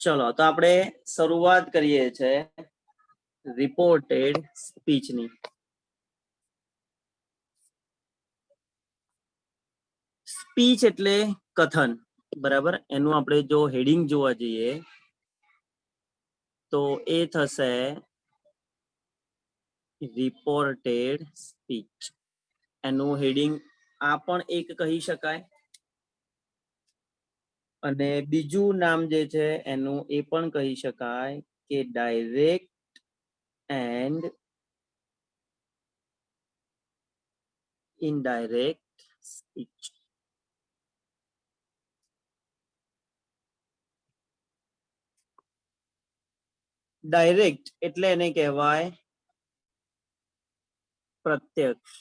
ચલો તો આપણે શરૂઆત કરીએ છે રિપોર્ટેડ સ્પીચની. સ્પીચ એટલે કથન, બરાબર. એનું આપણે જો હેડિંગ જોવા જઈએ તો એ થશે રિપોર્ટેડ સ્પીચ. એનું હેડિંગ આ પણ એક કહી શકાય, અને બીજું નામ જે છે એનું એ પણ કહી શકાય કે direct and indirect speech. Direct એટલે એને કહેવાય પ્રત્યક્ષ,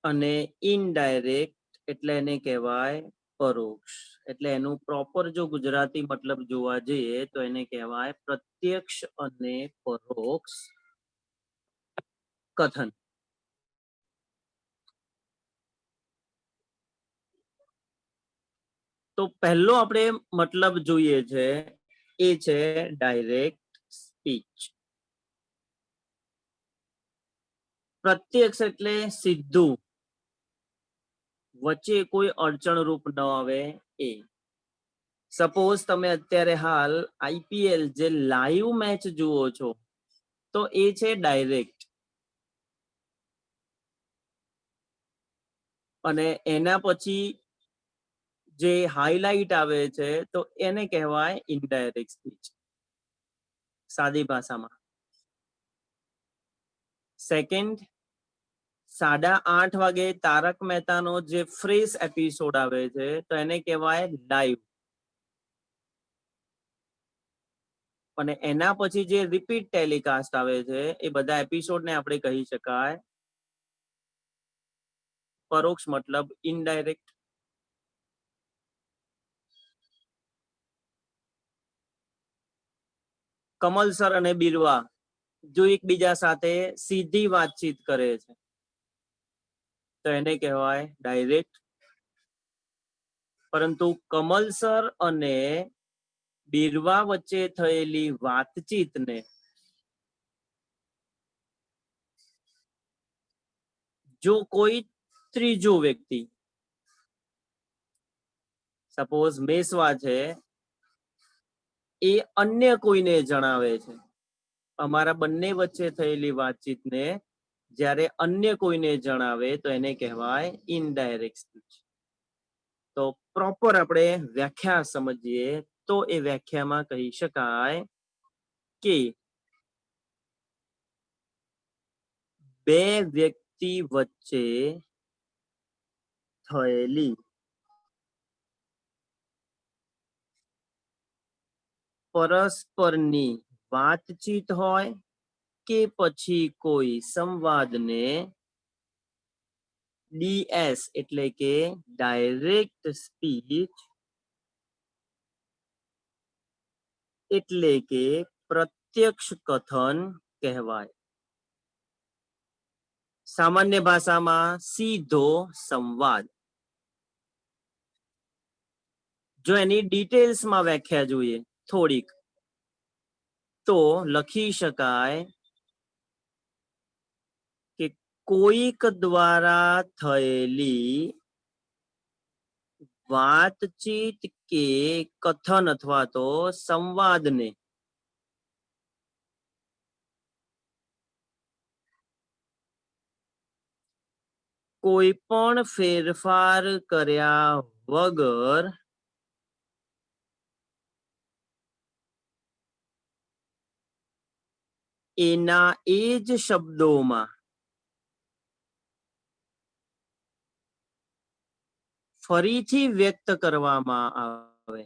અને ઇનડાયરેક્ટ એટલે એને કહેવાય પરોક્ષ. એટલે એનું પ્રોપર જો ગુજરાતી મતલબ જોવા જઈએ તો એને કહેવાય પ્રત્યક્ષ અને પરોક્ષ કથન. તો પહેલો આપણે મતલબ જોઈએ છે એ છે ડાયરેક્ટ સ્પીચ. પ્રત્યક્ષ એટલે સીધું, વચ્ચે કોઈ અડચણરૂપ ન આવે એ. સપોઝ તમે અત્યારે હાલ આઈપીએલ જે લાઈવ મેચ જુઓ છો તો એ છે ડાયરેક્ટ, અને એના પછી જે હાઈલાઇટ આવે છે તો એને કહેવાય ઇનડાયરેક્ટ સ્પીચ સાદી ભાષામાં. સેકન્ડ, 8:30 વાગે તારક મહેતાનો જે ફ્રેશ એપિસોડ આવે છે તો એને કહેવાય લાઈવ, અને એના પછી જે રિપીટ ટેલિકાસ્ટ આવે છે એ બધા એપિસોડને આપણે કહી શકાય પરોક્ષ મતલબ ઇનડાયરેક્ટ. કમલ સર અને બિરવા જો એકબીજા સાથે સીધી વાતચીત કરે છે તો એને કહેવાય ડાયરેક્ટ. પરંતુ કમલ સર અને બિરવા વચ્ચે થયેલી વાતચીતને જો કોઈ ત્રીજો વ્યક્તિ, સપોઝ મેસવા છે, એ અન્ય કોઈને જણાવે છે, અમારા બંને વચ્ચે થયેલી વાતચીતને જ્યારે અન્ય કોઈને જણાવે તો એને કહેવાય ઇનડાયરેક્ટ સ્પીચ. તો પ્રોપર આપણે વ્યાખ્યા સમજીએ તો એ વ્યાખ્યામાં કહી શકાય કે બે વ્યક્તિ વચ્ચે થયેલી પરસ્પરની વાતચીત હોય કે પછી કોઈ સંવાદને ડીએસ એટલે કે ડાયરેક્ટ સ્પીચ એટલે કે પ્રત્યક્ષ કથન કહેવાય. સામાન્ય ભાષામાં સીધો સંવાદ. જો એની ડિટેલ્સમાં વ્યાખ્યા જોઈએ થોડીક તો લખી શકાય કે કોઈક દ્વારા થયેલી વાતચીત કે કથન અથવા તો સંવાદને કોઈ પણ ફેરફાર કર્યા વગર એના એ જ શબ્દોમાં ફરીથી વ્યક્ત કરવામાં આવે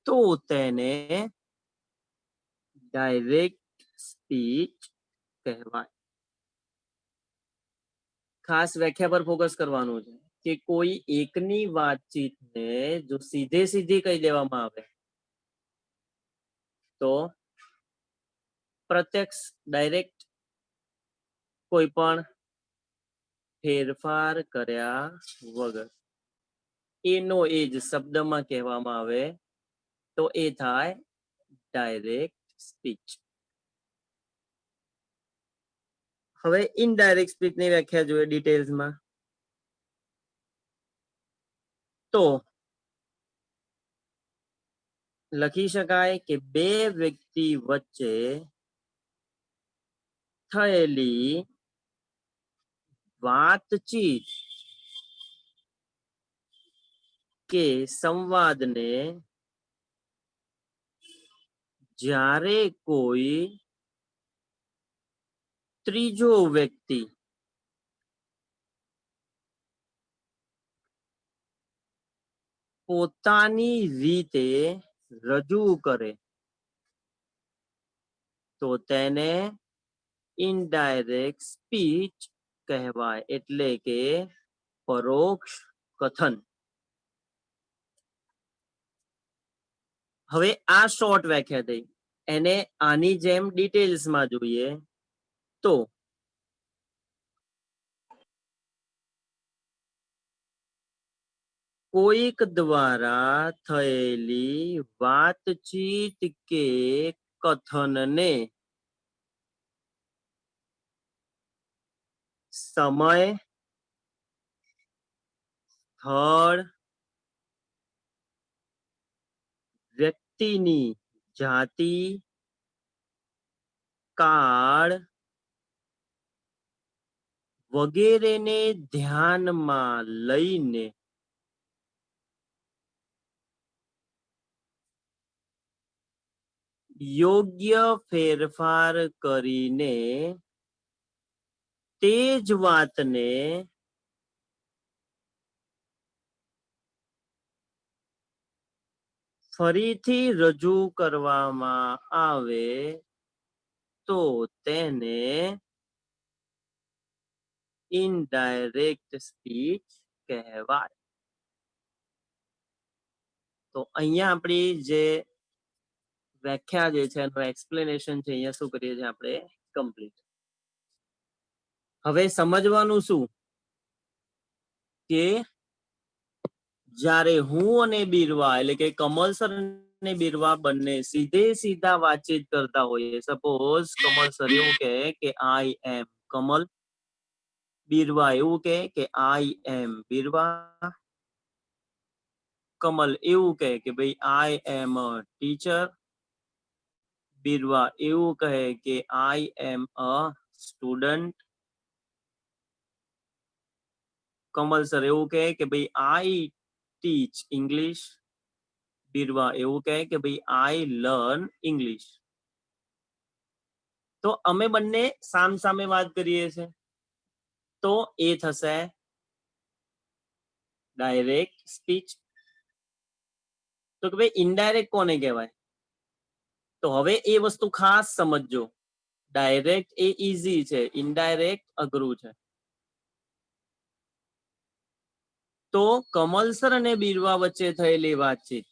તો તેને ડાયરેક્ટ સ્પીચ કહેવાય. ખાસ વ્યાખ્યા પર ફોકસ કરવાનું છે કે કોઈ એકની વાતચીતને જો સીધે સીધી કહી દેવામાં આવે તો પ્રત્યક્ષ ડાયરેક્ટ. કોઈ પણ ફેરફાર કર્યા વગર. એનો એ જ શબ્દમાં કહેવામાં આવે તો એ થાય ડાયરેક્ટ સ્પીચ. હવે ઇનડાયરેક્ટ સ્પીચની વ્યાખ્યા જોઈએ ડિટેલ્સમાં. તો લખી શકાય કે બે વ્યક્તિ વચ્ચે થયેલી વાતચીત કે સંવાદને જ્યારે કોઈ ત્રીજો વ્યક્તિ પોતાની રીતે રજૂ કરે તો તેને ઇનડાયરેક્ટ સ્પીચ કહેવાય, એટલે કે પરોક્ષ કથન. હવે આ શોર્ટ વ્યાખ્યા થઈ. એને આની જેમ ડિટેલ્સમાં જોઈએ તો કોઈક દ્વારા થયેલી વાતચીત કે કથનને સમય, સ્થળ, વ્યક્તિની જાતિ, કાળ વગેરેને ધ્યાનમાં લઈને યોગ્ય ફેરફાર કરીને તે જ વાતને ફરીથી રજૂ કરવામાં આવે તો તેને ઇનડાયરેક્ટ સ્પીચ કહેવાય. તો અહીંયા આપણી જે વ્યાખ્યા જે છે એનું એક્સપ્લેનેશન છે અહીંયા શું કરીએ છીએ આપણે કમ્પ્લીટ. હવે સમજવાનું શું કે જ્યારે હું અને બીરવા એટલે કે કમલ સર અને બીરવા બંને સીધે સીધા વાતચીત કરતા હોઈએ, સપોઝ કમલ સર એવું કહે કે આઈ એમ કમલ, બીરવા એવું કહે કે આઈ એમ બીરવા, કમલ એવું કહે કે ભાઈ I am a teacher, Birva એવું કહે કે આઈ am a student, Kamal sir એવું કહે કે ભાઈ આઈ ટીચ ઇંગ્લિશ, બીરવા એવું કહે કે ભાઈ આઈ લર્ન ઇંગ્લિશ. તો અમે બંને સામસામે વાત કરીએ છીએ તો એ થશે ડાયરેક્ટ સ્પીચ. તો કે ભાઈ ઇનડાયરેક્ટ કોને કહેવાય? તો હવે એ વસ્તુ ખાસ સમજજો. ડાયરેક્ટ એ ઈઝી છે, ઇનડાયરેક્ટ અઘરું છે. તો કમલ સર અને બીરવા વચ્ચે થયેલી વાતચીત,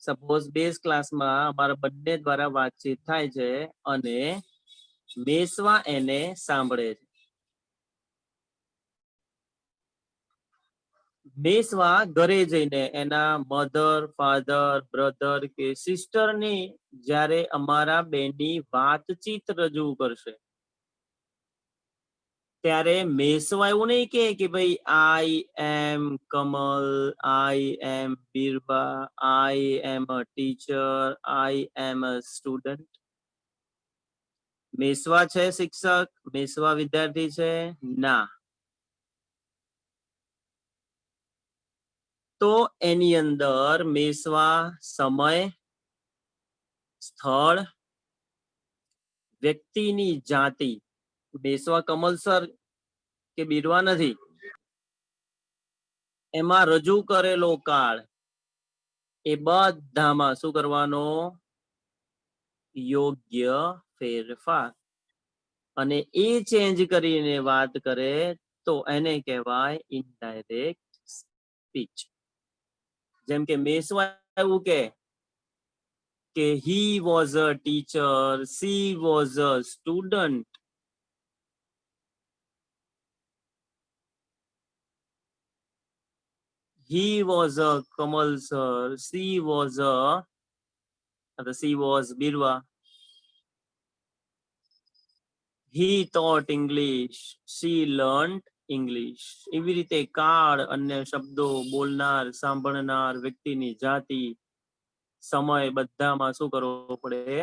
સપોઝ બેઝ ક્લાસમાં અમારા બંને દ્વારા વાતચીત થાય છે અને મેસવા એને સાંભળે છે. મેસવા ઘરે જઈને એના મધર, ફાધર, બ્રધર કે સિસ્ટરની જ્યારે અમારા બેની વાતચીત રજૂ કરશે ત્યારે મેસવા એવું નહીં કે ભાઈ I am Kamal, I am Birba, I am a teacher, I am a student. Meswa છે શિક્ષક, મેસવા વિદ્યાર્થી છે? ના. તો એની અંદર મેસવા સમય, સ્થળ, વ્યક્તિની જાતિ, મેસવા કમલ સર કે બીરવા નથી, એમાં રજૂ કરેલો કાળ એ બધામાં શું કરવાનો? યોગ્ય ફેરફાર. અને એ ચેન્જ કરીને વાત કરે તો એને કહેવાય ઇનડાયરેક્ટ સ્પીચ. જેમ કે મેસવા એવું કે he was a teacher, she was a student. he was a Kamal sir, she was Birwa, he taught English, she learned English. એવી રીતે કાળ, અન્ય શબ્દો, બોલનાર, સાંભળનાર, વ્યક્તિની જાતિ, સમય બધામાં શું કરવો પડે?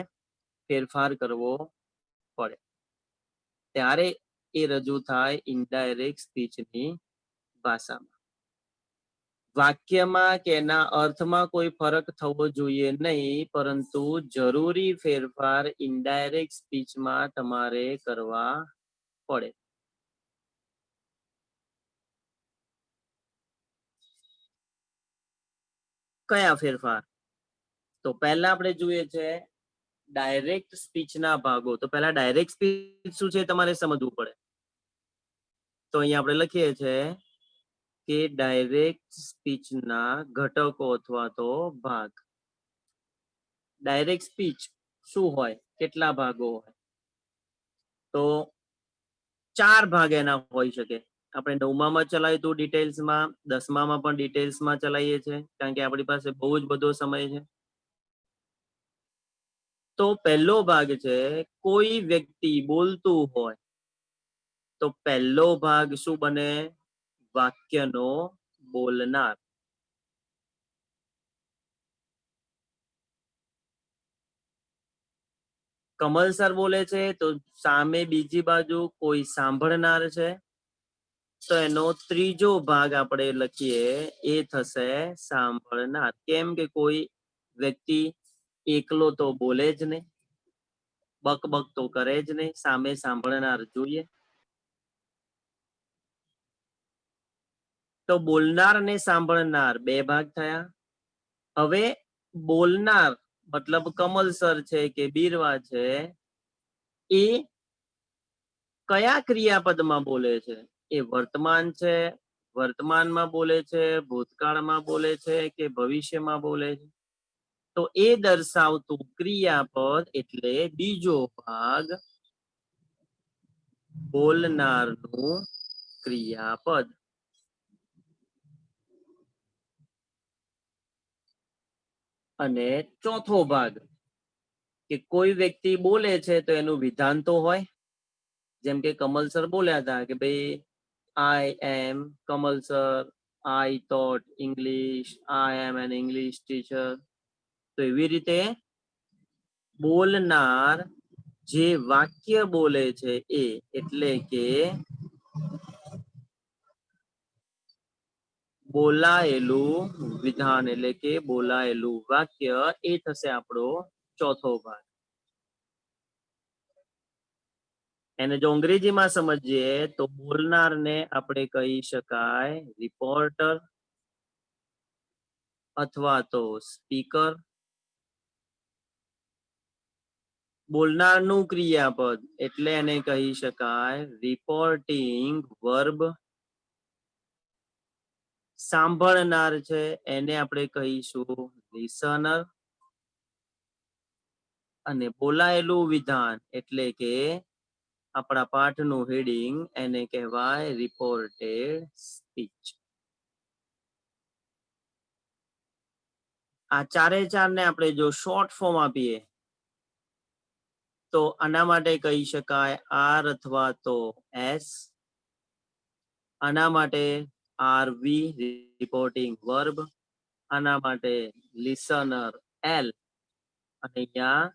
ફેરફાર કરવો પડે. ત્યારે એ રજૂ થાય ઇનડાયરેક્ટ સ્પીચની ભાષામાં. વાક્યમાં કે એના અર્થમાં કોઈ ફરક થવો જોઈએ નહીં, પરંતુ જરૂરી ફેરફાર ઇનડાયરેક્ટ સ્પીચમાં તમારે કરવા પડે. કયા ફેરફાર? તો પહેલા આપણે જોઈએ છે ડાયરેક્ટ સ્પીચના ભાગો. તો પહેલા ડાયરેક્ટ સ્પીચ શું છે તમારે સમજવું પડે. તો અહીંયા આપણે લખીએ છે કે ડાયરેક્ટ સ્પીચના ઘટકો અથવા તો ભાગ. ડાયરેક્ટ સ્પીચ શું હોય? કેટલા ભાગો હોય? તો 4 ભાગ એના હોઈ શકે. આપણે 9માં ચલાવ્યું હતું ડિટેલ્સમાં, 10માં પણ ડિટેલ્સમાં ચલાવીએ છીએ, કારણ કે આપણી પાસે બહુ જ બધો સમય છે. તો પહેલો ભાગ છે કોઈ વ્યક્તિ બોલતું હોય તો પહેલો ભાગ શું બને? વાક્યનો બોલનાર. કમલ સર બોલે છે તો સામે બીજી બાજુ કોઈ સાંભળનાર છે, તો એનો ત્રીજો ભાગ આપણે લખીએ એ થશે સાંભળનાર. કેમ કે કોઈ વ્યક્તિ એકલો તો બોલે જ નહીં, બક બક તો કરે જ નહીં, સામે સાંભળનાર જોઈએ. તો બોલનાર ને સાંભળનાર 2 ભાગ થયા. હવે બોલનાર મતલબ કમલ સર છે કે બીરવા છે, એ કયા ક્રિયાપદમાં બોલે છે? એ વર્તમાન છે, વર્તમાનમાં બોલે છે, ભૂતકાળમાં બોલે છે કે ભવિષ્યમાં બોલે છે? તો એ દર્શાવતું ક્રિયાપદ એટલે બીજો ભાગ બોલનારનું ક્રિયાપદ. અને ચોથો ભાગ કે કોઈ વ્યક્તિ બોલે છે તો એનું વિધાન તો હોય. જેમ કે કમલ સર બોલ્યા હતા કે ભાઈ I am Kamal sir, I taught English, I am an English teacher. તો એવી રીતે બોલનાર જે વાક્ય બોલે છે એ, એટલે કે બોલાયેલું વિધાન, એટલે કે બોલાયેલું વાક્ય, એ થશે આપણો ચોથો ભાગ. એને જો અંગ્રેજીમાં સમજીએ તો બોલનારને આપણે કહી શકાય રિપોર્ટર અથવા તો સ્પીકર. બોલનારનું ક્રિયાપદ એટલે એને કહી શકાય રિપોર્ટિંગ વર્બ. સાંભળનાર છે એને આપણે કહીશું લિસનર. અને બોલાયેલું વિધાન એટલે કે આપણા પાઠનું હેડિંગ, એને કહેવાય રિપોર્ટેડ સ્પીચ. આ ચારે ચારને આપણે જો શોર્ટ ફોર્મ આપીએ તો આના માટે કહી શકાય આર અથવા તો એસ. આના માટે આરવી રિપોર્ટિંગ વર્બ. આના માટે લિસનર એલ. અને અહીંયા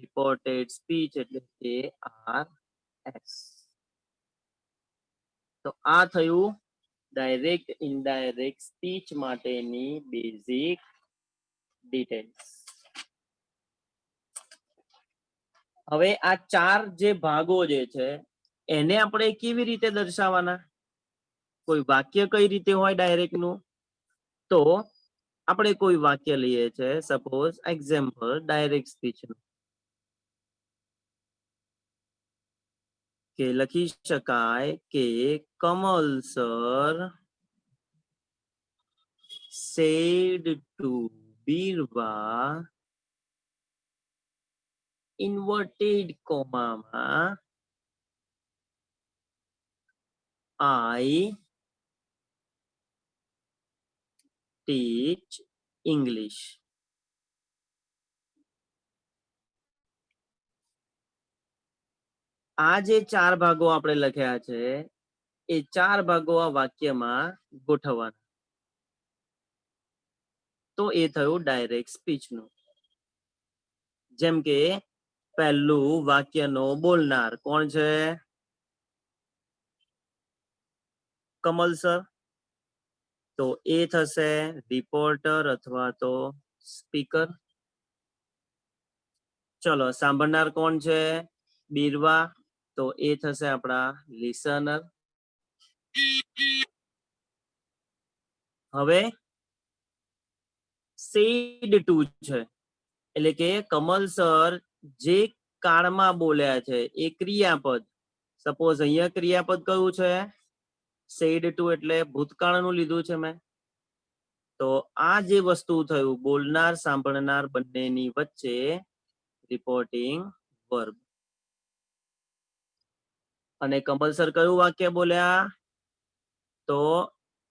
રિપોર્ટેડ સ્પીચ એટલે કે આર એસ. તો આ થયું ડાયરેક્ટ ઇનડાયરેક્ટ સ્પીચ માટેની બેઝિક ડિટેલ્સ. હવે આ 4 જે ભાગો જે છે એને આપણે કેવી રીતે દર્શાવવાના? કોઈ વાક્ય કઈ રીતે હોય ડાયરેક્ટ નું? તો આપણે કોઈ વાક્ય લઈએ છે, સપોઝ એક્ઝામ્પલ ડાયરેક્ટ સ્પીચ નું, કે લખી શકાય કે Kamal sir said to Birwa inverted comma માં I ટીચ ઇંગ્લિશ. આ જે 4 ભાગો આપણે લખ્યા છે એ 4 ભાગો આ વાક્યમાં ગોઠવવાના. તો એ થયું ડાયરેક્ટ સ્પીચનું. જેમ કે પહેલું વાક્યનો બોલનાર કોણ છે? કમલ સર. તો એ થશે રિપોર્ટર અથવા તો સ્પીકર. ચલો સાંભળનાર કોણ છે? બીરવા. તો એ થશે આપણા લિસનર. હવે સેડ ટુ છે એટલે કે કમલ સર જે કાળમાં બોલ્યા છે એ ક્રિયાપદ. સપોઝ અહીંયા ક્રિયાપદ કયું છે? સેડ ટુ એટલે ભૂતકાળનું લીધું છે મેં. તો આ જે વસ્તુ થયું બોલનાર સાંભળનાર બંનેની વચ્ચે રિપોર્ટિંગ વર્બ. અને કમલ સર કયું વાક્ય બોલ્યા? તો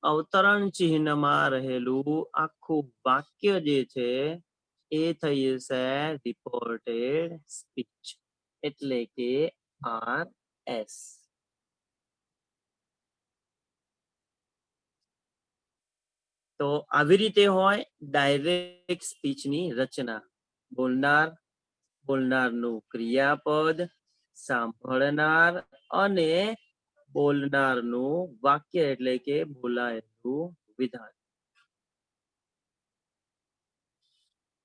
અવતરણ ચિહ્નમાં રહેલું આખું વાક્ય જે છે એ થઈ જશે રિપોર્ટેડ સ્પીચ એટલે કે RS. તો આવી રીતે હોય ડાયરેક્ટ સ્પીચની રચના. બોલનાર, બોલનારનું ક્રિયાપદ, સાંભળનાર અને બોલનારનું વાક્ય એટલે કે બોલાયેલું વિધાન.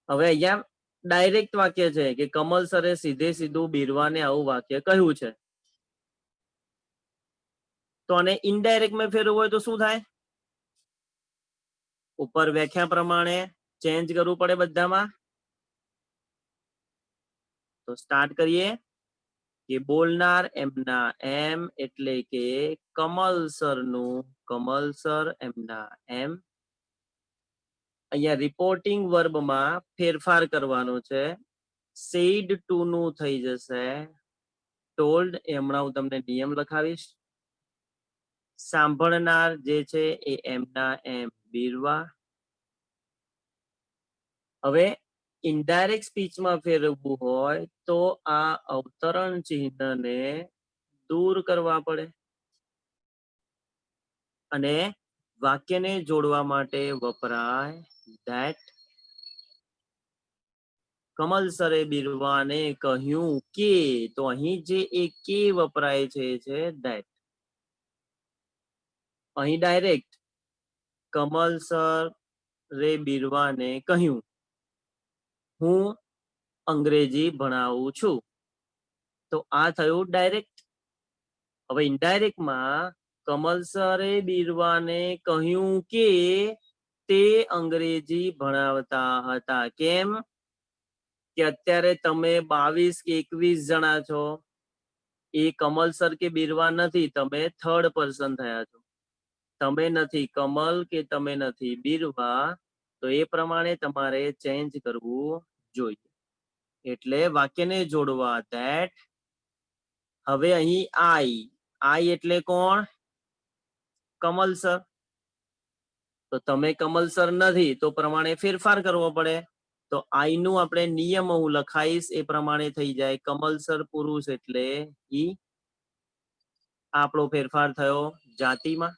હવે અહીંયા ડાયરેક્ટ વાક્ય છે કે કમલ સરે સીધે સીધું બીરવાને આવું વાક્ય કહ્યું છે. તો આને ઇનડાયરેક્ટ માં ફેરવવું હોય તો શું થાય? ઉપર વ્યાખ્યા પ્રમાણે ચેન્જ કરવું પડે બધામાં. તો સ્ટાર્ટ કરીએ કે બોલનાર એમના એમ એટલે કે કમલ સરનું કમલ સર એમના એમ. અહીંયા રિપોર્ટિંગ વર્બમાં ફેરફાર કરવાનો છે. સેડ ટુ નું થઈ જશે ટોલ્ડ. હમણાં હું તમને નિયમ લખાવીશ. સાંભળનાર જે છે એ એમના એમ બીરવા. હવે ઇનડાયરેક્ટ સ્પીચમાં ફેરવવું હોય તો આ અવતરણ ચિહ્નને દૂર કરવા પડે અને વાક્યને જોડવા માટે વપરાય that. કમલ સરે બીરવાને કહ્યું કે, તો અહીં જે એ કે વપરાય છે that. અહીં ડાયરેક્ટ કમલ સરે બીરવાને કહ્યું હું અંગ્રેજી ભણાવું છું. તો આ થયું ડાયરેક્ટ. હવે ઇનડાયરેક્ટમાં કમલ સરે બીરવાને કહ્યું કે તે અંગ્રેજી ભણાવતા હતા. કેમ? કે અત્યારે તમે 22 કે 21 જણા છો. એ કમલ સર કે બીરવા નથી, તમે થર્ડ પર્સન થયા છો. તમે નથી કમલ કે તમે નથી બીરવા. તો એ પ્રમાણે તમારે ચેન્જ કરવું જોઈએ. એટલે વાક્યને જોડવા that. હવે અહીં આઈ એટલે કોણ? કમલ સર. તો તમે કમલ સર નથી તો પ્રમાણે ફેરફાર કરવો પડે. તો આઈ નું આપણે નિયમ હું લખાઈશ એ પ્રમાણે થઈ જાય. કમલ સર પુરુષ એટલે ઈ. આપણો ફેરફાર થયો જાતિમાં.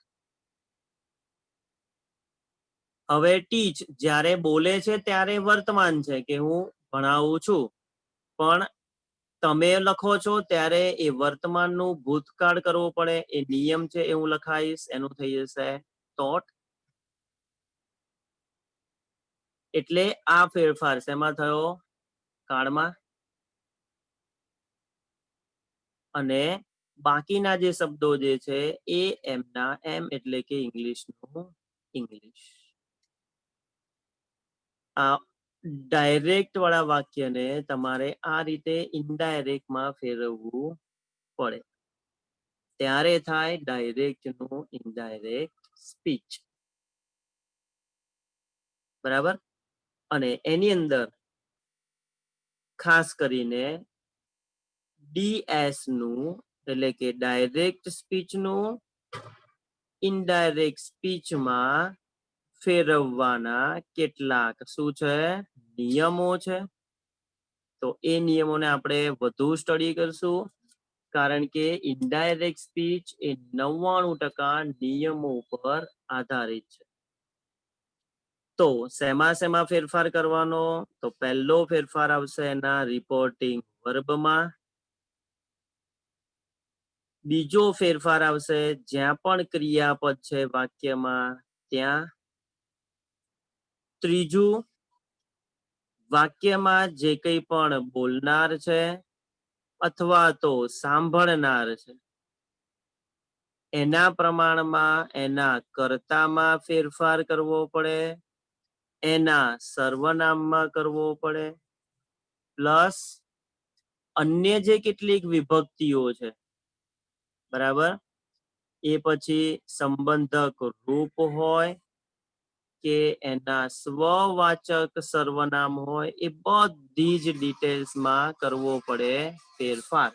હવે ટીચ જ્યારે બોલે છે ત્યારે વર્તમાન છે કે હું ભણાવું છું. પણ તમે લખો છો ત્યારે એ વર્તમાનનું ભૂતકાળ કરવો પડે. એ નિયમ છે એ હું લખાઈશ. એનું થઈ જશે thought. એટલે આ ફેરફાર શેમાં થયો? કાળમાં. અને બાકીના જે શબ્દો જે છે એ એમના એમ એટલે કે ઇંગ્લિશનું ઇંગ્લિશ. આ ડાયરેક્ટ વાળા વાક્યને તમારે આ રીતે ઇનડાયરેક્ટમાં ફેરવવું પડે. ત્યારે થાય ડાયરેક્ટ નું ઇનડાયરેક્ટ સ્પીચ. બરાબર. અને એની અંદર ખાસ કરીને ડીએસ નું એટલે કે ડાયરેક્ટ સ્પીચ નું ઇનડાયરેક્ટ સ્પીચમાં ફેરવવાના કેટલાક શું છે નિયમો છે. તો એ નિયમોને આપણે વધુ સ્ટડી કરશું, કારણ કે ઇનડાયરેક્ટ સ્પીચ એ 99% નિયમો ઉપર આધારિત છે. તો શેમાં ફેરફાર કરવાનો? તો પહેલો ફેરફાર આવશે એના રિપોર્ટિંગ વર્બમાં. બીજો ફેરફાર આવશે જ્યાં પણ ક્રિયાપદ છે વાક્યમાં ત્યાં. ત્રીજું, વાક્યમાં જે કંઈ પણ બોલનાર છે અથવા તો સાંભળનાર છે એના પ્રમાણમાં એના કર્તામાં ફેરફાર કરવો પડે, એના સર્વનામમાં કરવો પડે, પ્લસ અન્ય જે કેટલીક વિભક્તિઓ છે બરાબર, એ પછી સંબંધક રૂપ હોય કે એના સ્વવાચક સર્વનામ હોય, એ બધી જ ડિટેલ્સમાં કરવો પડે ફેરફાર.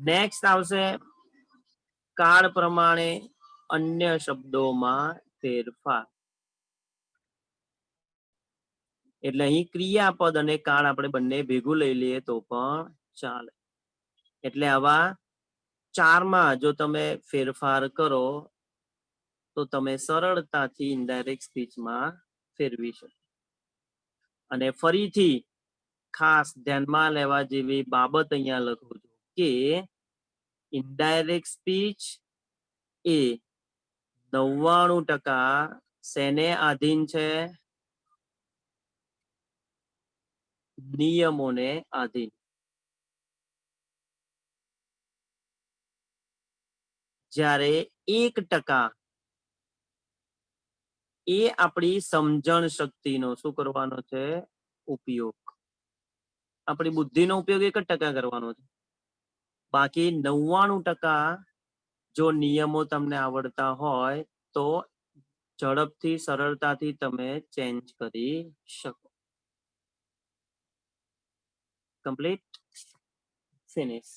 નેક્સ્ટ આવશે કાળ પ્રમાણે અન્ય શબ્દોમાં ફેરફાર. એટલે અહીં ક્રિયાપદ અને કાળ આપણે બંને ભેગું લઈ લઈએ તો પણ ચાલે. એટલે આવા 4માં જો તમે ફેરફાર કરો તો તમે સરળતાથી ઇનડાયરેક્ટ સ્પીચમાં ફેરવી શકો. અને ફરીથી ખાસ ધ્યાનમાં લેવા જેવી બાબત અહીંયા લખું છું કે ઇનડાયરેક્ટ સ્પીચ એ 99% શેને આધીન છે? નિયમોને આધીન. જ્યારે 1% એ આપણી સમજણ શક્તિનો શું કરવાનો છે? ઉપયોગ. આપણી બુદ્ધિનો ઉપયોગ 1% કરવાનો છે. બાકી 99% જો નિયમો તમને આવડતા હોય તો ઝડપથી સરળતાથી તમે ચેન્જ કરી શકો. કમ્પ્લીટ? ફિનિશ.